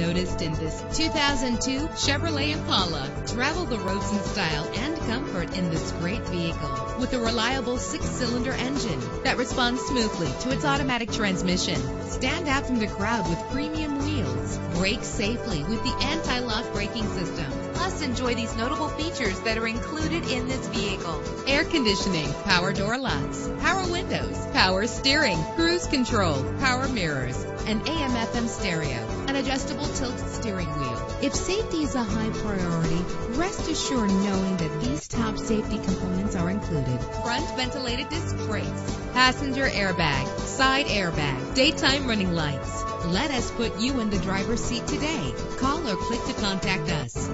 noticed in this 2002 Chevrolet Impala. Travel the roads in style and comfort in this great vehicle with a reliable 6-cylinder engine that responds smoothly to its automatic transmission. Stand out from the crowd with premium wheels. Brake safely with the anti-lock braking system. Plus, enjoy these notable features that are included in this vehicle: air conditioning, power door locks, power windows, power steering, cruise control, power mirrors, an AM/FM stereo, an adjustable tilt steering wheel. If safety is a high priority, rest assured knowing that these top safety components are included: front ventilated disc brakes, passenger airbag, side airbag, daytime running lights. Let us put you in the driver's seat today. Call or click to contact us.